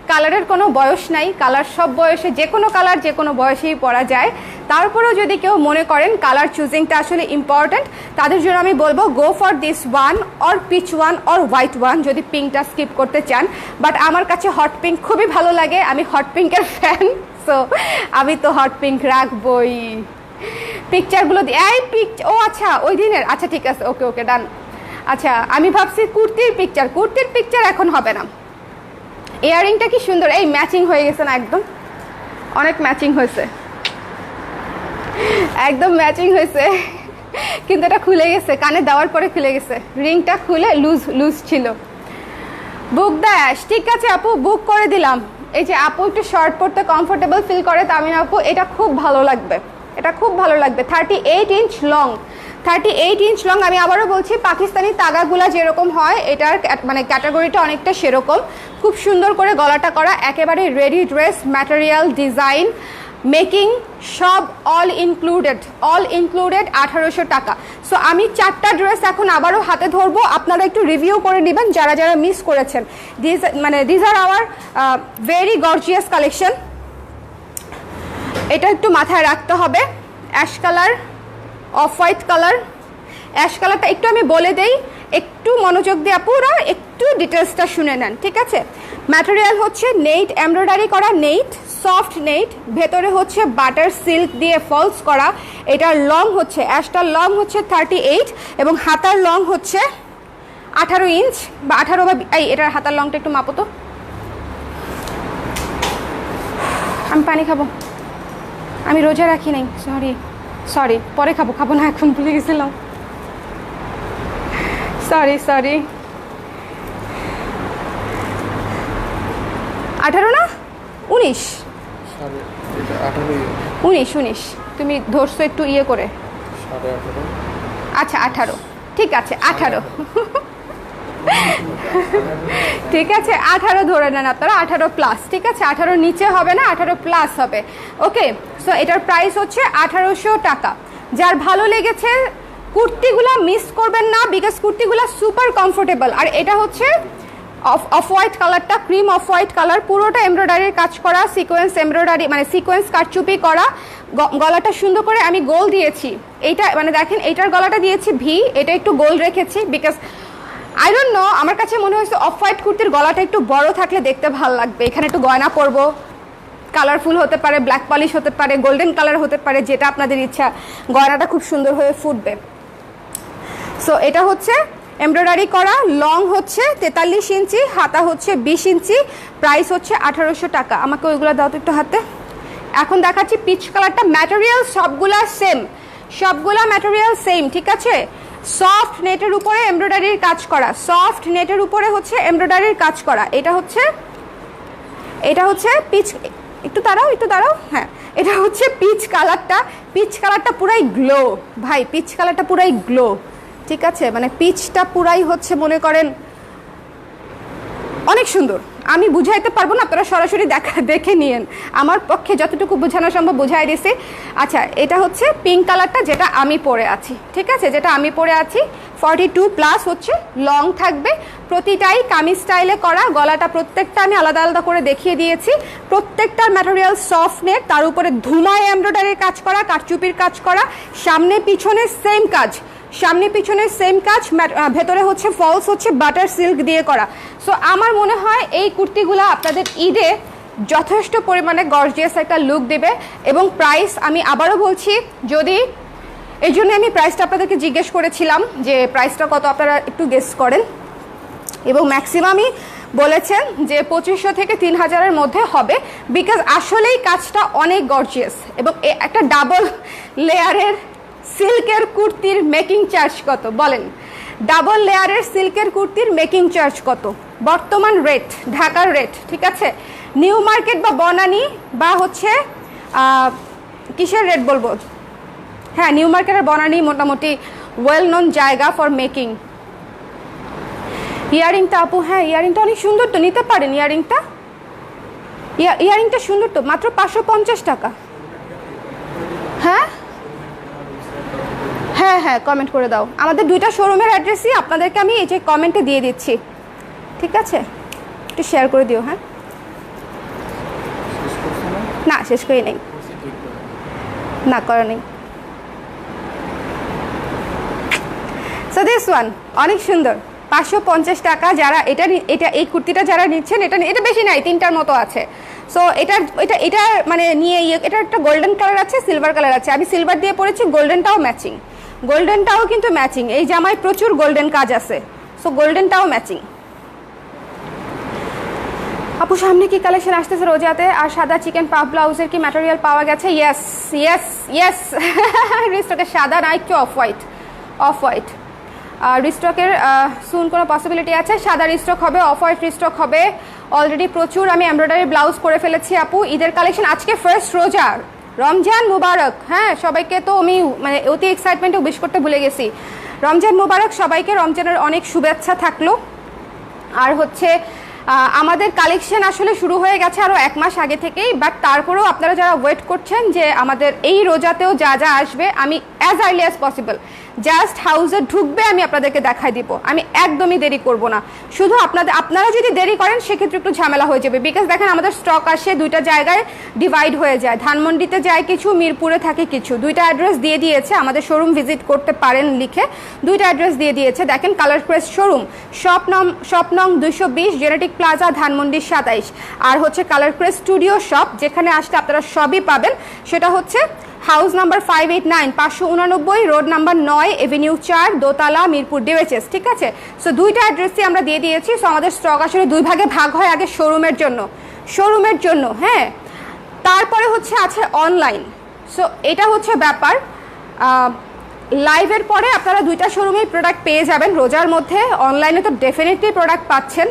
কালারের কোনো বয়স নাই, কালার সব বয়সে, যে কোনো কালার যে কোনো বয়সেই পরা যায়। তারপরেও যদি কেউ মনে করেন কালার চুজিংটা আসলে ইম্পর্ট্যান্ট, তাদের জন্য আমি বলবো go for this one, or peach one, or white one, যদি পিঙ্কটা স্কিপ করতে চান। বাট আমার কাছে হট পিঙ্ক খুবই ভালো লাগে, আমি হট পিঙ্কের ফ্যান, সো আমি তো হট পিঙ্ক রাখবই। পিকচারগুলো এই ও আচ্ছা ওই দিনের, আচ্ছা ঠিক আছে, ওকে ডান। আচ্ছা, আমি ভাবছি কুর্তির পিকচার এখন হবে না। ইয়াররিংটা কি সুন্দর, এই ম্যাচিং হয়ে গেছে না, একদম অনেক ম্যাচিং হয়েছে, একদম ম্যাচিং হয়েছে। কিন্তু এটা খুলে গেছে, কানে দেওয়ার পরে খুলে গেছে, রিংটা খুলে লুজ ছিল। বুক দ্যাশ, ঠিক আছে আপু, বুক করে দিলাম। এই যে আপু একটু শর্ট পরতে কমফোর্টেবল ফিল করে, তামিনা আপু, এটা খুব ভালো লাগবে, 38 ইঞ্চ লং, 38 ইঞ্চ লং। আমি আবারও বলছি, পাকিস্তানি তাগাগুলা যেরকম হয় এটার ক্যাটাগরিটা অনেকটা সেরকম। খুব সুন্দর করে গলাটা করা, একেবারে ready dress, material, design, making সব অল ইনক্লুডেড 1800 টাকা। সো আমি 4টা ড্রেস এখন আবারও হাতে ধরবো, আপনারা একটু রিভিউ করে নেবেন যারা মিস করেছেন। This are our very gorgeous collection. এটা একটু মাথায় রাখতে হবে, ash colour, off white colour, ash কালারটা একটু আমি বলে দেই, একটু মনোযোগ দিয়ে আপুরা একটু ডিটেলসটা শুনে নেন, ঠিক আছে? ম্যাটেরিয়াল হচ্ছে নেট এমব্রয়ডারি করা নেট, সফট নেট, ভেতরে হচ্ছে বাটার সিল্ক দিয়ে ফলস করা। এটার লং হচ্ছে অ্যাশটার লং হচ্ছে 38 এবং হাতার লং হচ্ছে 18 ইঞ্চ বা 18 বা এই এটার হাতার লংটা একটু মাপো তো। আমি পানি খাবো, আমি রোজা রাখি নাই, সরি পরে খাবো না, এখন ভুলে গেছিলাম, সরি 18 না 19, 19 তুমি ধরছো একটু ইয়ে করে, 18.5। আচ্ছা 18, ঠিক আছে 18 ঠিক আছে 18 ধরে নেন আপনারা, 18 প্লাস, ঠিক আছে? 18 নিচে হবে না, 18 প্লাস হবে। ওকে, সো এটার প্রাইস হচ্ছে 1800 টাকা। যার ভালো লেগেছে কুর্তিগুলা মিস করবেন না, বিকজ কুর্তিগুলা সুপার কমফোর্টেবল। আর এটা হচ্ছে অফ হোয়াইট কালারটা, ক্রিম অফ হোয়াইট কালার, পুরোটা এমব্রয়ডারির কাজ করা, সিকোয়েন্স এমব্রয়ডারি মানে সিকোয়েন্স কারচুপি করা। গলাটা সুন্দর করে আমি গোল দিয়েছি, এইটা মানে দেখেন এইটার গলাটা দিয়েছি ভি, এটা একটু গোল রেখেছি বিকজ আই ডোন্ট নো, আমার কাছে মনে হয়েছে অফ হোয়াইট কুর্তির গলাটা একটু বড় থাকলে দেখতে ভালো লাগবে। এখানে একটু গয়না পরবো, কালারফুল হতে পারে, ব্ল্যাক পলিশ হতে পারে, গোল্ডেন কালার হতে পারে, যেটা আপনাদের ইচ্ছা, গয়নাটা খুব সুন্দর হয়ে ফুটবে। সো এটা হচ্ছে এমব্রয়ডারি করা, লং হচ্ছে 43 ইঞ্চি, হাতা হচ্ছে 20 ইঞ্চি, প্রাইস হচ্ছে 1800 টাকা। আমাকে ওইগুলো দাও তো একটু হাতে। এখন দেখাচ্ছি পিচ কালারটা, ম্যাটেরিয়াল সবগুলা ম্যাটেরিয়াল সেম, ঠিক আছে? সফট নেটের উপরে এমব্রয়ডারির কাজ করা, সফট নেটের উপরে হচ্ছে এমব্রয়ডারির কাজ করা। এটা হচ্ছে পিচ, একটু দাঁড়াও, হ্যাঁ এটা হচ্ছে পিচ কালারটা পুরাই গ্লো ভাই, পিচ কালারটা পুরাই গ্লো, ঠিক আছে? মানে পিচটা পুরাই হচ্ছে মনে করেন অনেক সুন্দর, আমি বুঝাইতে পারবো না, আপনারা সরাসরি দেখে নিয়েন, আমার পক্ষে যতটুকু বোঝানো সম্ভব বুঝাই দিছি। আচ্ছা, এটা হচ্ছে পিঙ্ক কালারটা যেটা আমি পরে আছি, ঠিক আছে? যেটা আমি পরে আছি 42 প্লাস হচ্ছে লং থাকবে, প্রতিটাই কামিজ স্টাইলে করা, গলাটা প্রত্যেকটা আমি আলাদা আলাদা করে দেখিয়ে দিয়েছি। প্রত্যেকটার ম্যাটেরিয়াল সফট নেট, তার উপরে ধুমায় এমব্রয়ডারির কাজ করা, কারচুপির কাজ করা, সামনে পিছনে সেম কাজ, ভেতরে হচ্ছে ফলস হচ্ছে বাটার সিল্ক দিয়ে করা। সো আমার মনে হয় এই কুর্তিগুলো আপনাদের ঈদে যথেষ্ট পরিমাণে গর্জিয়াস একটা লুক দেবে। এবং প্রাইস আমি আবারও বলছি, যদি এই জন্য আমি প্রাইসটা আপনাদেরকে জিজ্ঞেস করেছিলাম যে প্রাইসটা কত, আপনারা একটু গেস করেন, এবং ম্যাক্সিমামই বলেছেন যে 2500 থেকে 3000-এর মধ্যে হবে, বিকজ আসলেই কাজটা অনেক গর্জিয়াস। এবং একটা ডাবল লেয়ারের সিল্কের কুর্তির মেকিং চার্জ কত বলেন? ডাবল লেয়ারের সিল্কের কুর্তির মেকিং চার্জ কত বর্তমান রেট, ঢাকার রেট, ঠিক আছে? নিউ মার্কেট বা বনানী বা হচ্ছে কিসের রেট বলবো, হ্যাঁ নিউ মার্কেট আর বনানী মোটামুটি ওয়েল নোন জায়গা ফর মেকিং। ইয়ারিংটা আপু, হ্যাঁ ইয়ারিংটা অনেক সুন্দর তো, নিতে পারেন ইয়ারিংটা সুন্দর তো, মাত্র 550 টাকা। হ্যাঁ কমেন্ট করে দাও, আমাদের দুইটা শোরুমের অ্যাড্রেসই আপনাদেরকে আমি এই যে কমেন্টে দিয়ে দিচ্ছি, ঠিক আছে? একটু শেয়ার করে দিও। হ্যাঁ না শেষ করি নেই, না করা নেই। সো দিস ওয়ান অনেক সুন্দর, 550 টাকা। যারা এটা এই কুর্তিটা যারা নিচ্ছেন, এটা বেশি নাই, 3টার মতো আছে। সো এটা মানে নিয়ে এটা একটা গোল্ডেন কালার আছে, সিলভার কালার আছে, আমি সিলভার দিয়ে পরেছি, গোল্ডেনটাও কিন্তু ম্যাচিং, এই জামায় প্রচুর গোল্ডেন কাজ আছে, সো গোল্ডেনটাও ম্যাচিং। আপু সামনে কি কালেকশন আসতেছে রোজাতে? আর সাদা চিকেন পাফ ব্লাউজের কি ম্যাটেরিয়াল পাওয়া গেছে? ইয়েস রিস্টকের সাদা না, একটু অফ হোয়াইট রিস্টকের সুন কোনো পসিবিলিটি আছে? সাদা রিস্টক হবে, অফ হোয়াইট রিস্টক হবে। অলরেডি প্রচুর আমি এমব্রয়ডারি ব্লাউজ করে ফেলেছি আপু, ঈদের কালেকশন। আজকে ফার্স্ট রোজা, রমজান মুবারক। হ্যাঁ সবাইকে তো আমি মানে অতি এক্সাইটমেন্টে উইশ করতে ভুলে গেছি। রমজান মুবারক সবাইকে, রমজানের অনেক শুভেচ্ছা থাকলো। আর হচ্ছে আমাদের কালেকশন আসলে শুরু হয়ে গেছে আরও 1 মাস আগে থেকেই, বাট তারপরেও আপনারা যারা ওয়েট করছেন যে আমাদের এই রোজাতেও যা যা আসবে, আমি as early as possible just হাউসে ঢুকবে, আমি আপনাদেরকে দেখাই দিব। আমি একদমই দেরি করব না, শুধু আপনারা যদি দেরি করেন সেক্ষেত্রে একটু ঝামেলা হয়ে যাবে। বিকজ দেখেন আমাদের স্টক আসে দুইটা জায়গায় ডিভাইড হয়ে যায়, ধানমন্ডিতে যায় কিছু, মিরপুরে থাকে কিছু। দুইটা অ্যাড্রেস দিয়ে দিয়েছে, আমাদের শোরুম ভিজিট করতে পারেন লিখে। দুইটা অ্যাড্রেস দিয়ে দিয়েছে, দেখেন কালার ক্রেস্ট শোরুম, শপ নং 220, জেনেটিক প্লাজা, ধানমন্ডি 27। আর হচ্ছে কালার ক্রেস্ট স্টুডিও শপ, যেখানে আসলে আপনারা সবই পাবেন। সেটা হচ্ছে house number 589, 589, road number 9, Avenue 4, দোতলা, মিরপুর ডিওএইচএস। ঠিক আছে, সো দুইটা অ্যাড্রেসই আমরা দিয়ে দিয়েছি। সো আমাদের স্টক আসলে দুই ভাগে ভাগ হয়, আগে শোরুমের জন্য, হ্যাঁ, তারপরে হচ্ছে আছে অনলাইন। সো এটা হচ্ছে ব্যাপার। লাইভের পরে আপনারা দুইটা শোরুমেই প্রোডাক্ট পেয়ে যাবেন রোজার মধ্যে। অনলাইনে তো ডেফিনেটলি প্রোডাক্ট পাচ্ছেন।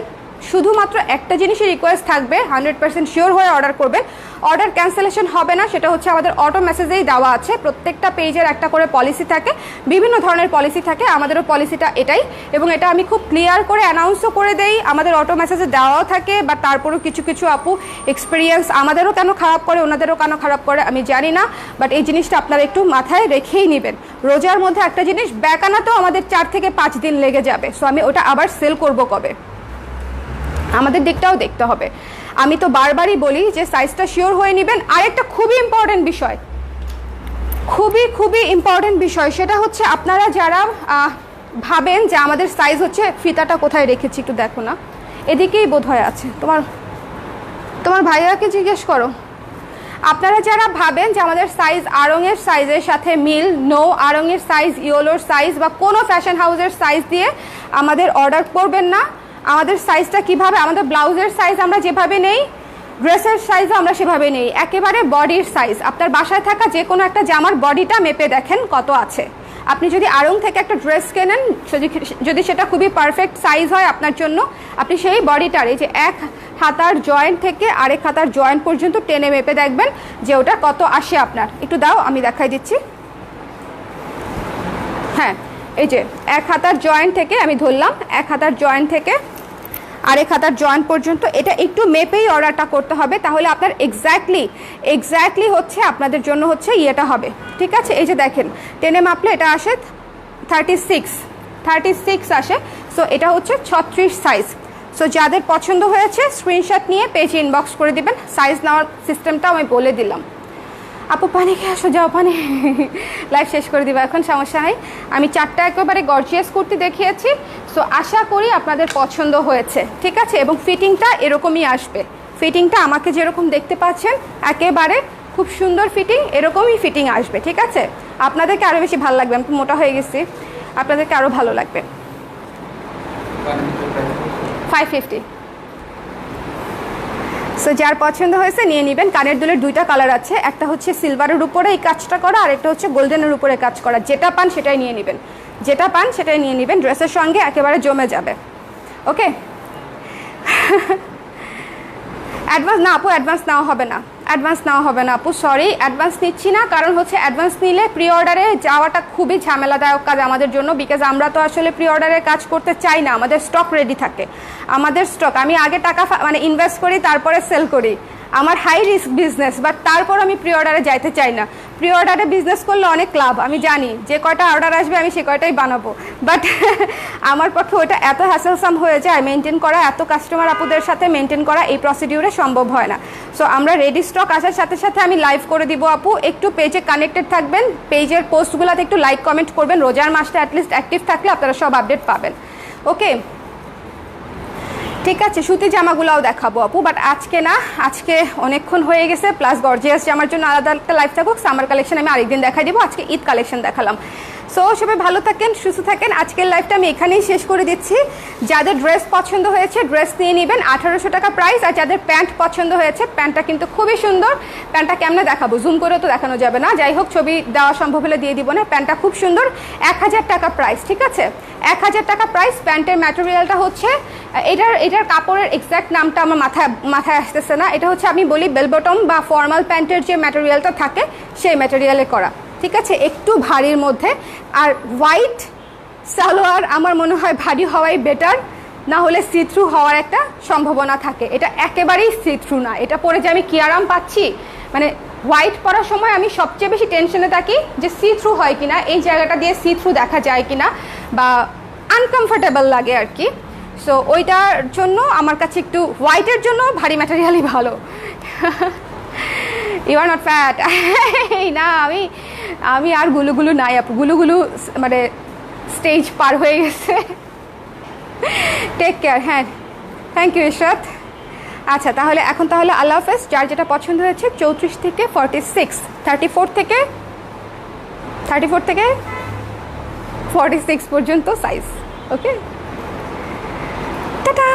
শুধুমাত্র একটা জিনিসই রিকোয়েস্ট থাকবে, 100% শিওর হয়ে অর্ডার করবেন, অর্ডার ক্যান্সেলেশন হবে না। সেটা হচ্ছে আমাদের অটো মেসেজেই দেওয়া আছে, প্রত্যেকটা পেজের একটা করে পলিসি থাকে, বিভিন্ন ধরনের পলিসি থাকে, আমাদেরও পলিসিটা এটাই। এবং এটা আমি খুব ক্লিয়ার করে অ্যানাউন্সও করে দেই, আমাদের অটো মেসেজে দেওয়াও থাকে। বা তারপরেও কিছু কিছু আপু এক্সপিরিয়েন্স আমাদেরও কেন খারাপ করে, ওনাদেরও কেন খারাপ করে আমি জানি না, বাট এই জিনিসটা আপনারা একটু মাথায় রেখেই নেবেন। রোজার মধ্যে একটা জিনিস ব্যাক আনাতেও আমাদের 4 থেকে 5 দিন লেগে যাবে। সো আমি ওটা আবার সেল করব কবে, আমাদের দিকটাও দেখতে হবে। আমি তো বারবারই বলি যে সাইজটা শিওর হয়ে নেবেন। আরেকটা খুবই ইম্পর্টেন্ট বিষয়, খুবই ইম্পর্টেন্ট বিষয়, সেটা হচ্ছে আপনারা যারা ভাবেন যে আমাদের সাইজ হচ্ছে, ফিতাটা কোথায় রেখেছি একটু দেখো না, এদিকেই বোধ হয় আছে, তোমার ভাইয়াকে জিজ্ঞেস করো। আপনারা যারা ভাবেন যে আমাদের সাইজ আড়ংয়ের সাইজের সাথে মিল, নো, আড়ংয়ের সাইজ ইয়োলোর সাইজ বা কোনো ফ্যাশন হাউসের সাইজ দিয়ে আমাদের অর্ডার করবেন না। আমাদের সাইজটা কিভাবে, আমাদের ব্লাউজের সাইজ আমরা যেভাবে নেই, ড্রেসের সাইজও আমরা সেভাবে নেই, একেবারে বডির সাইজ। আপনার বাসায় থাকা যে কোনো একটা জামার বডিটা মেপে দেখেন কত আছে। আপনি যদি আড়ং থেকে একটা ড্রেস কেনেন, যদি সেটা খুবই পারফেক্ট সাইজ হয় আপনার জন্য, আপনি সেই বডিটার এই যে এক হাতার জয়েন্ট থেকে আরেক হাতার জয়েন্ট পর্যন্ত টেনে মেপে দেখবেন যে ওটা কত আসে আপনার। একটু দাও, আমি দেখাই দিচ্ছি। হ্যাঁ, এই যে এক হাতার জয়েন্ট থেকে আমি ধরলাম, এক হাতার জয়েন্ট থেকে আরেক হাতার জয়েন্ট পর্যন্ত, এটা একটু মেপেই অর্ডারটা করতে হবে, তাহলে আপনার এক্স্যাক্টলি হচ্ছে আপনাদের জন্য হচ্ছে ইয়েটা হবে। ঠিক আছে, এই যে দেখেন টেনে মাপলে এটা আসে 36 আসে। সো এটা হচ্ছে 36 সাইজ। সো যাদের পছন্দ হয়েছে স্ক্রিনশট নিয়ে পেজে ইনবক্স করে দিবেন। সাইজ নেওয়ার সিস্টেমটাও আমি বলে দিলাম। আপু পানি খেয়ে আসো, যাও পানি, লাইভ শেষ করে দিবা এখন, সমস্যা নেই। আমি 4টা একেবারে গর্জিয়াস কুর্তি দেখিয়েছি। সো আশা করি আপনাদের পছন্দ হয়েছে, ঠিক আছে। এবং ফিটিংটা এরকমই আসবে, ফিটিংটা আমাকে যেরকম দেখতে পাচ্ছেন একেবারে খুব সুন্দর ফিটিং, এরকমই ফিটিং আসবে, ঠিক আছে। আপনাদেরকে আরও বেশি ভালো লাগবে, আমি মোটা হয়ে গেছি, আপনাদেরকে আরও ভালো লাগবে। 550। সো যার পছন্দ হয়েছে নিয়ে নেবেন। কানের দুলের দুইটা কালার আছে, একটা হচ্ছে সিলভারের উপরে এই কাজটা করা, আর একটা হচ্ছে গোল্ডেনের উপরে কাজ করা। যেটা পান সেটাই নিয়ে নেবেন, ড্রেসের সঙ্গে একেবারে জমে যাবে। ওকে, অ্যাডভান্স না আপু, অ্যাডভান্স নেওয়া হবে না আপু, সরি, অ্যাডভান্স নিচ্ছি না। কারণ হচ্ছে অ্যাডভান্স নিলে প্রি অর্ডারে যাওয়াটা খুবই ঝামেলাদায়ক কাজ আমাদের জন্য। বিকজ আমরা তো আসলে প্রি অর্ডারে কাজ করতে চাই না, আমাদের স্টক রেডি থাকে। আমি আগে টাকা ইনভেস্ট করি, তারপরে সেল করি। আমার হাই রিস্ক বিজনেস, বাট তারপর আমি প্রি অর্ডারে যাইতে চাই না। প্রি অর্ডারে বিজনেস করলে অনেক লাভ, আমি জানি, যে কয়টা অর্ডার আসবে আমি সে কয়টাই বানাবো, বাট আমার পক্ষে ওইটা এত হ্যাসেলসাম হয়ে যায় মেনটেন করা, এত কাস্টমার আপুদের সাথে মেনটেন করা এই প্রসিডিউরে সম্ভব হয় না। সো আমরা রেডি স্টক আসার সাথে সাথে আমি লাইভ করে দিব আপু। একটু পেজে কানেক্টেড থাকবেন, পেজের পোস্টগুলোতে একটু লাইক কমেন্ট করবেন। রোজার মাসটা অ্যাটলিস্ট অ্যাক্টিভ থাকলে আপনারা সব আপডেট পাবেন। ওকে, ঠিক আছে। সুতি জামাগুলোও দেখাবো আপু, বাট আজকে না, আজকে অনেকক্ষণ হয়ে গেছে। প্লাস গর্জিয়াস জামার জন্য আলাদা একটা লাইভ থাকুক, সামার কালেকশন আমি আরেকদিন দেখাই দিব। আজকে ঈদ কালেকশন দেখালাম। সো সবাই ভালো থাকেন, সুস্থ থাকেন। আজকের লাইভটা আমি এখানেই শেষ করে দিচ্ছি। যাদের ড্রেস পছন্দ হয়েছে ড্রেস নিয়ে নেবেন, 1800 টাকা প্রাইস। আর যাদের প্যান্ট পছন্দ হয়েছে, প্যান্টটা কিন্তু খুবই সুন্দর। প্যান্টটা কেমনে দেখাবো, জুম করেও তো দেখানো যাবে না, যাই হোক ছবি দেওয়া সম্ভব হলে দিয়ে দিব না। প্যান্টটা খুব সুন্দর, 1000 টাকা প্রাইস, ঠিক আছে, 1000 টাকা প্রাইস। প্যান্টের ম্যাটেরিয়ালটা হচ্ছে এটার কাপড়ের এক্স্যাক্ট নামটা আমার মাথায় আসতেছে না। এটা হচ্ছে আমি বলি বেল বটম বা ফর্মাল প্যান্টের যে ম্যাটেরিয়ালটা থাকে সেই ম্যাটেরিয়ালে করা, ঠিক আছে, একটু ভারীর মধ্যে। আর হোয়াইট সালোয়ার আমার মনে হয় ভারী হওয়াই বেটার, না হলে সি থ্রু হওয়ার একটা সম্ভাবনা থাকে। এটা একেবারেই সি থ্রু না, এটা পরে যে আমি কি আরাম পাচ্ছি, মানে হোয়াইট পরার সময় আমি সবচেয়ে বেশি টেনশনে থাকি যে সি থ্রু হয় কিনা, এই জায়গাটা দিয়ে সি থ্রু দেখা যায় কিনা বা আনকমফোর্টেবল লাগে আর কি। সো ওইটার জন্য আমার কাছে একটু হোয়াইটের জন্য ভারী ম্যাটেরিয়ালই ভালো। You are not fat. না, আমি আর গুলুগুলু নাই আপু, গুলুগুলু মানে স্টেজ পার হয়ে গেছে। Take care. হ্যাঁ, থ্যাংক ইউ ইশরাত। আচ্ছা, তাহলে এখন তাহলে আল্লাহ হাফেজ। যার যেটা পছন্দ হয়েছে 34 থেকে 46, 34 থেকে 46 পর্যন্ত সাইজ। ওকে, টাটা।